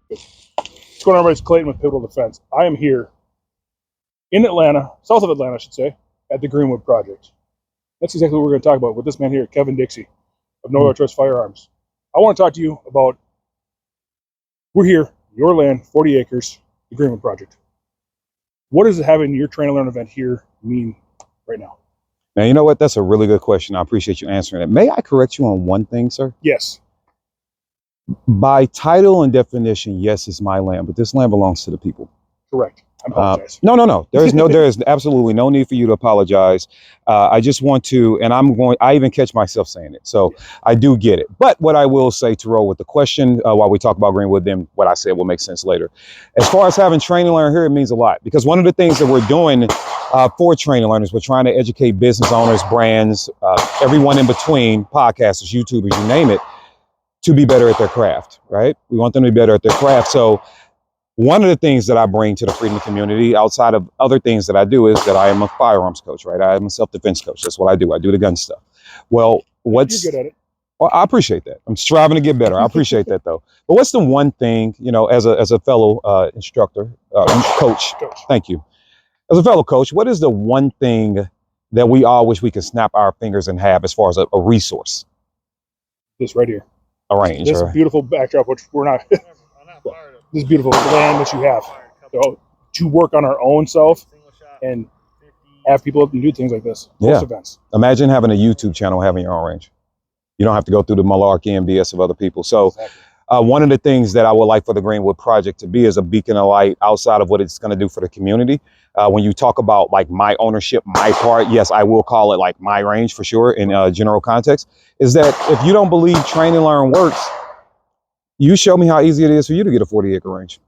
What's going on, everybody? It's Clayton with Pivotal Defense. I am here in Atlanta, south of Atlanta, I should say, at the Greenwood Project. That's exactly what we're going to talk about with this man here, Kevin Dixie of No Other Choice Firearms. I want to talk to you about, we're here, your land, 40 acres, the Greenwood Project. What does having your train and learn event here mean right now? Man, you know what? That's a really good question. I appreciate you answering it. May I correct you on one thing, sir? Yes. By title and definition, yes, it's my land, but this land belongs to the people. Correct. I apologize. No. There is absolutely no need for you to apologize. I just want to, and I even catch myself saying it. So I do get it. But what I will say to roll with the question while we talk about Greenwood, then what I said will make sense later. As far as having train and learn here, it means a lot, because one of the things that we're doing for train and learners, we're trying to educate business owners, brands, everyone in between, podcasters, YouTubers, you name it, to be better at their craft, right? We want them to be better at their craft. So one of the things that I bring to the freedom community, outside of other things that I do, is that I am a firearms coach, right? I am a self-defense coach. That's what I do. I do the gun stuff. Well, You're good at it. Well, I appreciate that. I'm striving to get better. I appreciate that, though. But what's the one thing, you know, as a fellow instructor, coach, thank you. As a fellow coach, what is the one thing that we all wish we could snap our fingers and have as far as a resource? This right here. A range. This beautiful backdrop, which we're not... This beautiful land that you have, to work on our own self and have people up and do things like this. Yeah. Events. Imagine having a YouTube channel, having your own range. You don't have to go through the malarkey and BS of other people. So one of the things that I would like for the Greenwood Project to be is a beacon of light outside of what it's going to do for the community. When you talk about like my ownership, my part, yes, I will call it like my range for sure in general context, is that if you don't believe train and learn works, you show me how easy it is for you to get a 40-acre range.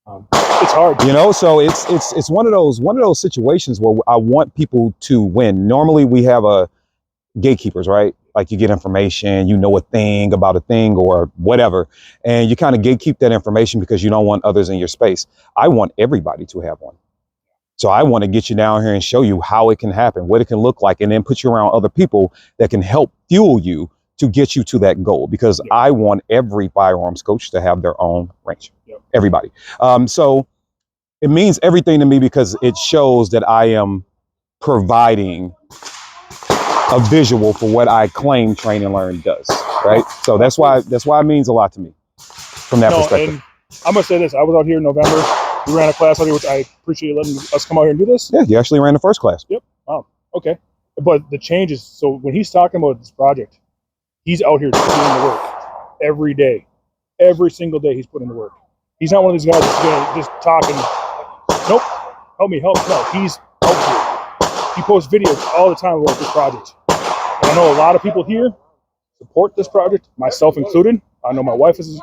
It's hard, you know. So it's one of those situations where I want people to win. Normally we have gatekeepers, right? Like you get information, you know a thing about a thing or whatever, and you kind of gatekeep that information because you don't want others in your space. I want everybody to have one. So I want to get you down here and show you how it can happen, what it can look like, and then put you around other people that can help fuel you to get you to that goal, because I want every firearms coach to have their own range. Everybody. So it means everything to me because it shows that I am providing a visual for what I claim train and learn does, right? So that's why it means a lot to me from that perspective. And I'm gonna say this: I was out here in November. We ran a class out here, which I appreciate you letting us come out here and do this. Yeah, you actually ran the first class. Yep. Oh, okay. But the changes. So when he's talking about this project, he's out here doing the work every day. Every single day he's putting in the work. He's not one of these guys that's just talking, nope, help me. No, he's out here. He posts videos all the time about this project. And I know a lot of people here support this project, myself included. I know my wife is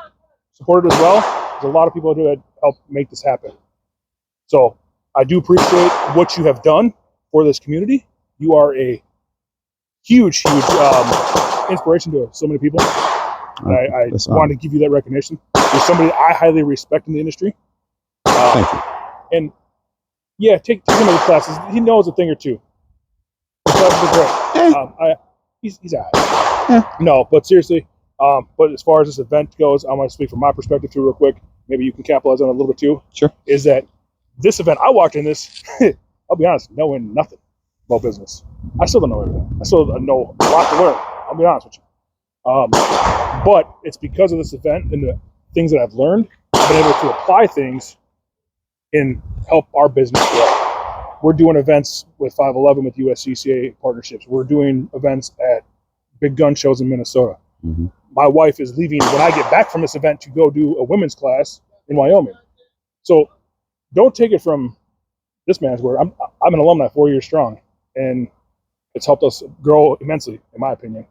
supported as well. There's a lot of people that help make this happen. So I do appreciate what you have done for this community. You are a huge inspiration to so many people. And I wanted to give you that recognition. You're somebody I highly respect in the industry. Thank you. And yeah, take some of the classes. He knows a thing or two. The classes are great. He's all right. Yeah. No, but seriously, but as far as this event goes, I want to speak from my perspective too real quick. Maybe you can capitalize on it a little bit too. Sure. Is that this event, I walked in this, I'll be honest, knowing nothing about business. I still don't know everything. I still know a lot to learn. I'll be honest with you. But it's because of this event and the things that I've learned, I've been able to apply things and help our business grow. We're doing events with 511 with USCCA partnerships. We're doing events at big gun shows in Minnesota. Mm-hmm. My wife is leaving when I get back from this event to go do a women's class in Wyoming. So don't take it from this man's word. I'm an alumni 4 years strong, and it's helped us grow immensely, in my opinion.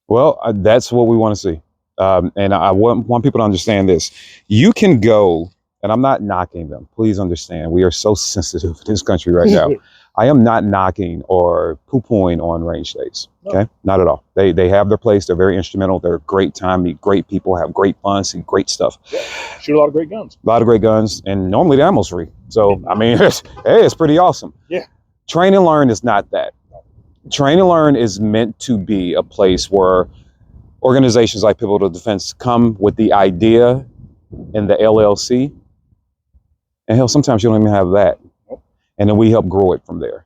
Well, that's what we want to see. And I want people to understand this. You can go, and I'm not knocking them. Please understand, we are so sensitive in this country right now. I am not knocking or poo-pooing on range days. Okay, no. Not at all. They have their place. They're very instrumental. They're a great time. Meet great people. Have great fun. See great stuff. Yeah. Shoot a lot of great guns. A lot of great guns, and normally the ammo's free. So I mean, it's pretty awesome. Yeah. Train and learn is not that. Train and learn is meant to be a place where organizations like Pivotal Defense come with the idea and the LLC. And hell, sometimes you don't even have that. And then we help grow it from there.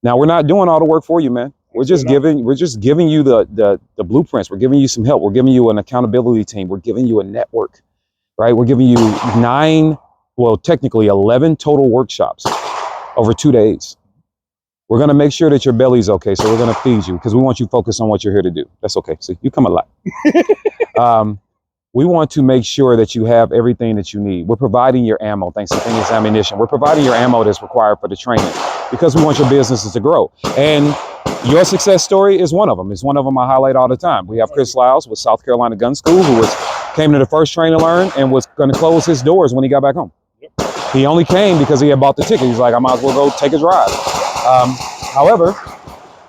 Now, we're not doing all the work for you, man. We're just giving you the blueprints. We're giving you some help. We're giving you an accountability team. We're giving you a network, right? We're giving you 11 total workshops over 2 days. We're going to make sure that your belly's okay. So we're going to feed you because we want you focused on what you're here to do. That's okay. See, you come a lot. We want to make sure that you have everything that you need. We're providing your ammo, thanks to Things Ammunition. We're providing your ammo that's required for the training because we want your businesses to grow. And your success story is one of them. It's one of them I highlight all the time. We have Chris Lyles with South Carolina Gun School, who came to the first train to learn and was going to close his doors when he got back home. He only came because he had bought the ticket. He's like, I might as well go take a drive. However,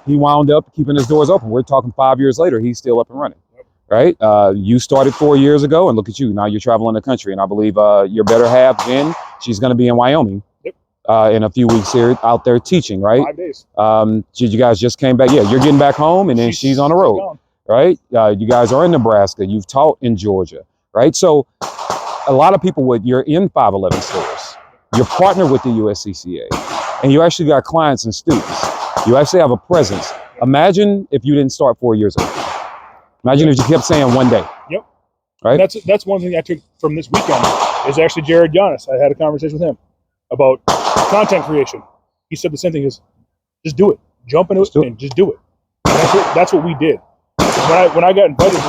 he wound up keeping his doors open. We're talking 5 years later, he's still up and running. Right? You started 4 years ago, and look at you. Now you're traveling the country, and I believe your better half, Jen, she's going to be in Wyoming in a few weeks here, out there teaching, right? 5 days. You guys just came back. Yeah, you're getting back home, and then she's on the road, right? You guys are in Nebraska. You've taught in Georgia, right? So a lot of people you're in 511 stores. You're partnered with the USCCA, and you actually got clients and students. You actually have a presence. Imagine if you didn't start 4 years ago. Imagine if you kept saying one day. Yep. Right. And that's one thing I took from this weekend is actually Jared Giannis. I had a conversation with him about content creation. He said the same thing: is just do it, jump into it, and just do it. And that's what we did. When I got invited,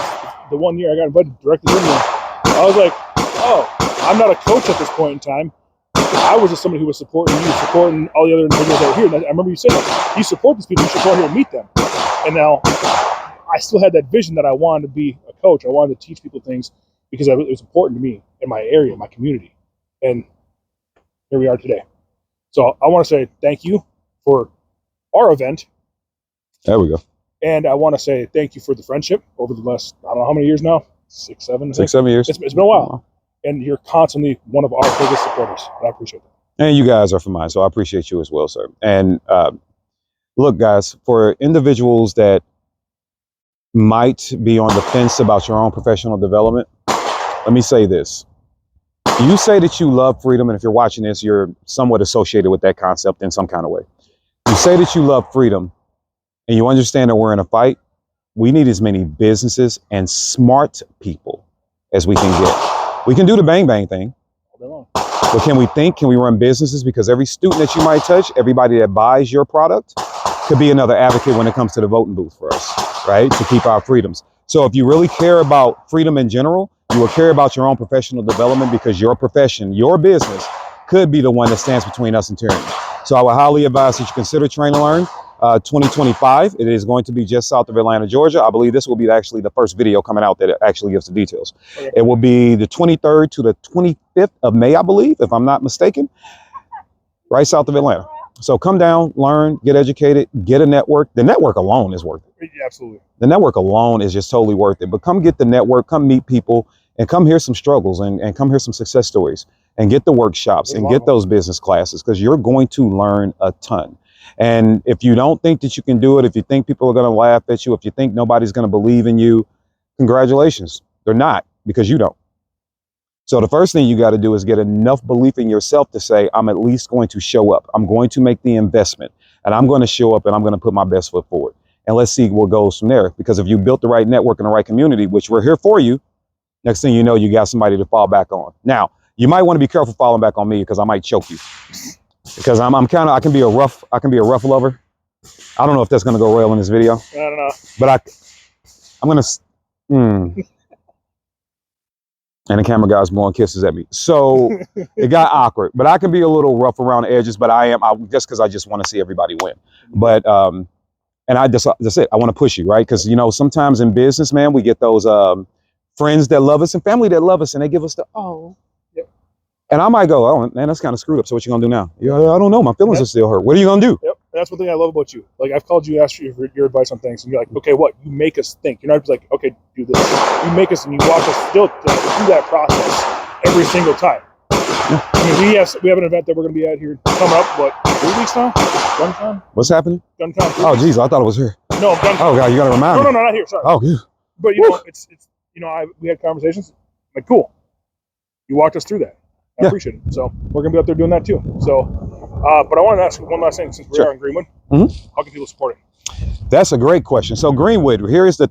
the 1 year I got invited directly in there, I was like, oh, I'm not a coach at this point in time. I was just somebody who was supporting you, supporting all the other individuals that were here. And I remember you saying, you support these people, you should go here and meet them. And now I still had that vision that I wanted to be a coach. I wanted to teach people things because it was important to me in my area, my community. And here we are today. So I want to say thank you for our event. There we go. And I want to say thank you for the friendship over the last, I don't know how many years now, 6, 7 years. It's been a while. And you're constantly one of our biggest supporters. I appreciate that. And you guys are for mine, so I appreciate you as well, sir. And look, guys, for individuals that might be on the fence about your own professional development, let me say this. You say that you love freedom, and if you're watching this, you're somewhat associated with that concept in some kind of way. You say that you love freedom, and you understand that we're in a fight. We need as many businesses and smart people as we can get. We can do the bang bang thing, but can we think? Can we run businesses? Because every student that you might touch, everybody that buys your product, could be another advocate when it comes to the voting booth for us, right? To keep our freedoms. So if you really care about freedom in general, you will care about your own professional development because your profession, your business could be the one that stands between us and tyranny. So I would highly advise that you consider Train to Learn 2025. It is going to be just south of Atlanta, Georgia. I believe this will be actually the first video coming out that actually gives the details. Okay. It will be the 23rd to the 25th of May, I believe, if I'm not mistaken, right south of Atlanta. So come down, learn, get educated, get a network. The network alone is worth it. Yeah, absolutely. The network alone is just totally worth it. But come get the network, come meet people, and come hear some struggles and come hear some success stories and get the workshops and get those business classes because you're going to learn a ton. And if you don't think that you can do it, if you think people are going to laugh at you, if you think nobody's going to believe in you, congratulations. They're not, because you don't. So the first thing you got to do is get enough belief in yourself to say, I'm at least going to show up. I'm going to make the investment and I'm going to show up and I'm going to put my best foot forward. And let's see what goes from there. Because if you built the right network and the right community, which we're here for you, next thing you know, you got somebody to fall back on. Now, you might want to be careful falling back on me because I might choke you. Because I can be a rough lover. I don't know if that's going to go well in this video. I don't know. But I'm going to, and the camera guy's blowing kisses at me. So it got awkward, but I can be a little rough around the edges, but just because I just want to see everybody win. But, and that's it. I want to push you, right? Because, you know, sometimes in business, man, we get those friends that love us and family that love us and they give us the, oh. And I might go, oh, man, that's kind of screwed up. So what you going to do now? Yeah, I don't know. My feelings are still hurt. What are you going to do? Yep. That's one thing I love about you. Like, I've called you, asked you for your advice on things, and you're like, okay, what? You make us think. You're not just like, okay, do this. You make us, and you walk us still through that process every single time. Yeah. I mean, we have an event that we're going to be at here coming up, what, 3 weeks now? GunCon? What's happening? GunCon. Oh, geez, I thought it was here. No, GunCon. Oh, God, you got to remind me. No, not here, sorry. Oh, yeah. But, you know, it's you know, we had conversations. Like, cool. you walked us through that. I appreciate it. So we're gonna be out there doing that too. So, but I want to ask one last thing since we are in Greenwood. How can people support it? That's a great question. So Greenwood, here is the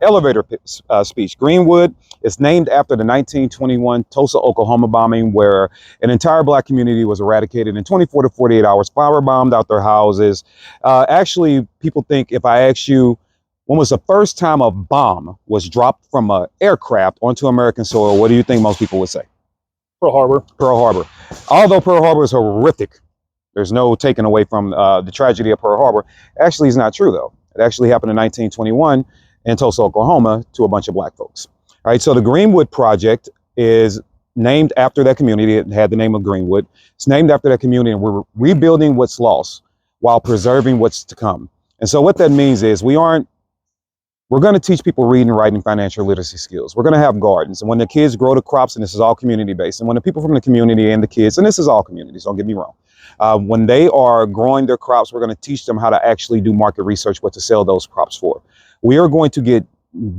elevator speech. Greenwood is named after the 1921 Tulsa, Oklahoma bombing, where an entire black community was eradicated in 24 to 48 hours, firebombed out their houses. Actually, people think if I ask you, when was the first time a bomb was dropped from an aircraft onto American soil, what do you think most people would say? Pearl Harbor. Pearl Harbor. Although Pearl Harbor is horrific, there's no taking away from the tragedy of Pearl Harbor. Actually, it's not true, though. It actually happened in 1921 in Tulsa, Oklahoma, to a bunch of black folks. All right, so the Greenwood Project is named after that community. It had the name of Greenwood. It's named after that community, and we're rebuilding what's lost while preserving what's to come. And so what that means is we're going to teach people reading, writing, financial literacy skills. We're going to have gardens. And when the kids grow the crops, and this is all community-based, and when the people from the community and the kids, and this is all communities, don't get me wrong, when they are growing their crops, we're going to teach them how to actually do market research, what to sell those crops for. We are going to get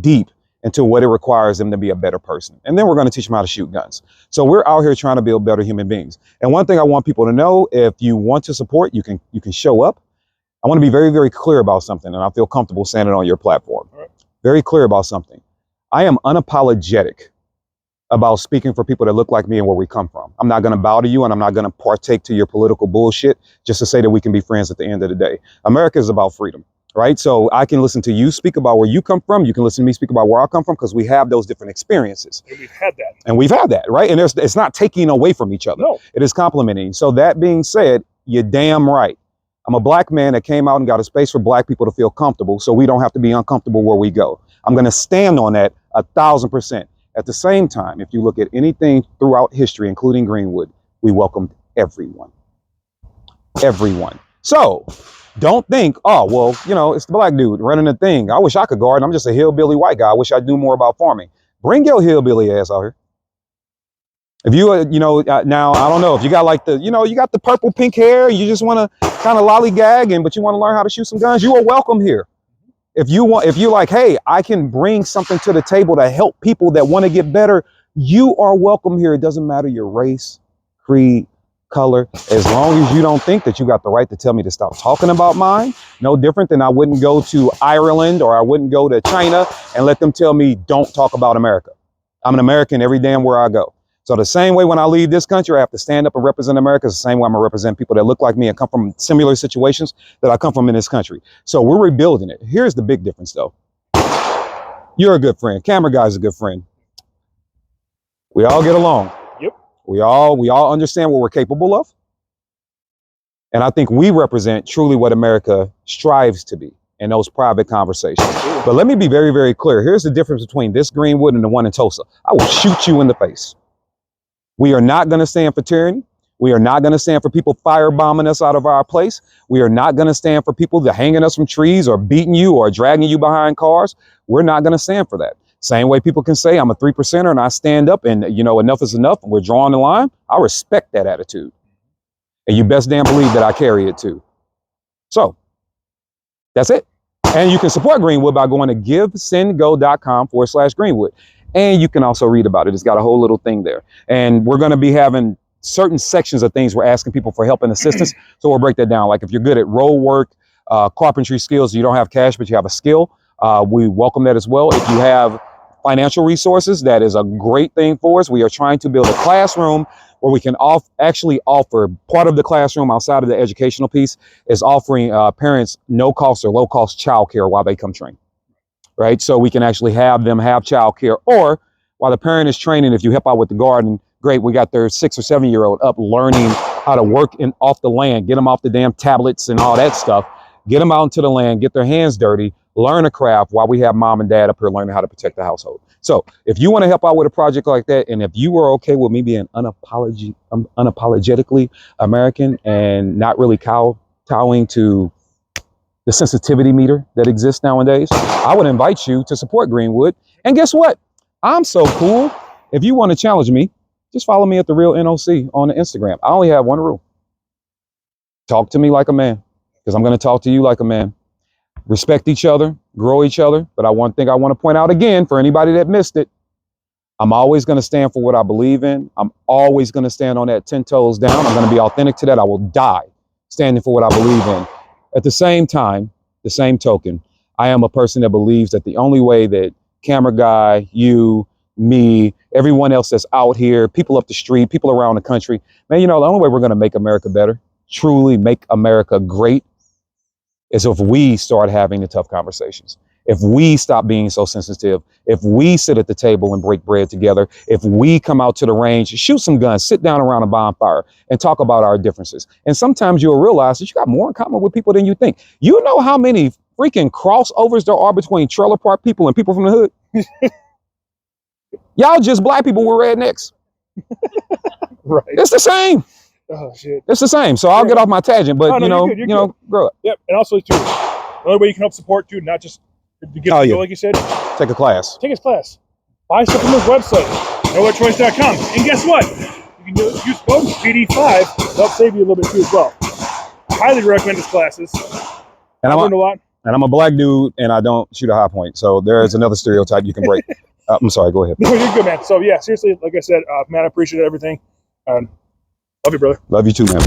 deep into what it requires them to be a better person. And then we're going to teach them how to shoot guns. So we're out here trying to build better human beings. And one thing I want people to know, if you want to support, you can show up. I want to be very, very clear about something, and I feel comfortable saying it on your platform. Very clear about something. I am unapologetic about speaking for people that look like me and where we come from. I'm not going to bow to you, and I'm not going to partake to your political bullshit just to say that we can be friends at the end of the day. America is about freedom, right? So I can listen to you speak about where you come from. You can listen to me speak about where I come from, because we have those different experiences. And we've had that. And we've had that, right? And it's not taking away from each other. No. It is complementing. So that being said, you're damn right. I'm a black man that came out and got a space for black people to feel comfortable, so we don't have to be uncomfortable where we go. I'm going to stand on that 1,000%. At the same time, if you look at anything throughout history, including Greenwood, we welcomed everyone. Everyone. So don't think, oh, well, you know, it's the black dude running the thing. I wish I could garden. I'm just a hillbilly white guy. I wish I knew more about farming. Bring your hillbilly ass out here. If you, now, I don't know if you got like you got the purple pink hair, you just want to kind of lollygag, but you want to learn how to shoot some guns, you are welcome here. If you're like, hey, I can bring something to the table to help people that want to get better, you are welcome here. It doesn't matter your race, creed, color, as long as you don't think that you got the right to tell me to stop talking about mine. No different than I wouldn't go to Ireland or I wouldn't go to China and let them tell me don't talk about America. I'm an American every damn where I go. So the same way when I leave this country, I have to stand up and represent America. It's the same way I'm going to represent people that look like me and come from similar situations that I come from in this country. So we're rebuilding it. Here's the big difference, though. You're a good friend. Camera guy's a good friend. We all get along. Yep. We all understand what we're capable of. And I think we represent truly what America strives to be in those private conversations. But let me be very, very clear. Here's the difference between this Greenwood and the one in Tulsa. I will shoot you in the face. We are not going to stand for tyranny. We are not going to stand for people firebombing us out of our place. We are not going to stand for people that hanging us from trees or beating you or dragging you behind cars. We're not going to stand for that. Same way people can say I'm a 3%er and I stand up and, enough is enough. And we're drawing the line. I respect that attitude. And you best damn believe that I carry it too. So that's it. And you can support Greenwood by going to givesendgo.com/Greenwood. And you can also read about it. It's got a whole little thing there. And we're going to be having certain sections of things we're asking people for help and assistance. So we'll break that down. Like if you're good at road work, carpentry skills, you don't have cash, but you have a skill, we welcome that as well. If you have financial resources, that is a great thing for us. We are trying to build a classroom where we can actually offer part of the classroom outside of the educational piece is offering parents no cost or low cost childcare while they come train. Right. So we can actually have them have childcare, or while the parent is training, if you help out with the garden, great. We got their 6 or 7 year old up learning how to work off the land, get them off the damn tablets and all that stuff, get them out into the land, get their hands dirty, learn a craft while we have mom and dad up here learning how to protect the household. So if you want to help out with a project like that, and if you are okay with me being unapologetically American and not really kowtowing to the sensitivity meter that exists nowadays, I would invite you to support Greenwood. And guess what? I'm so cool. If you want to challenge me, just follow me at The Real NOC on the Instagram. I only have one rule. Talk to me like a man, because I'm going to talk to you like a man. Respect each other, grow each other. But one thing I want to point out again for anybody that missed it, I'm always going to stand for what I believe in. I'm always going to stand on that 10 toes down. I'm going to be authentic to that. I will die standing for what I believe in. At the same time, the same token, I am a person that believes that the only way that camera guy, you, me, everyone else that's out here, people up the street, people around the country, man, you know, the only way we're going to make America better, truly make America great, is if we start having the tough conversations. If we stop being so sensitive, if we sit at the table and break bread together, if we come out to the range, shoot some guns, sit down around a bonfire and talk about our differences. And sometimes you'll realize that you got more in common with people than you think. You know how many freaking crossovers there are between trailer park people and people from the hood? Y'all just black people with rednecks. Right. It's the same. Oh shit. It's the same. So I'll get off my tangent, but you're good. grow up. Yep. And also too, the only way you can help support too, not just to get like you said, take a class. Take his class. Buy stuff from his website, knowyourchoice.com. And guess what? You can use code PD5. They'll save you a little bit too as well. I highly recommend his classes. And I learned a lot. And I'm a black dude and I don't shoot a high point. So there is another stereotype you can break. I'm sorry, go ahead. No, you're good, man. So yeah, seriously, like I said, man, I appreciate everything. Love you, brother. Love you too, man.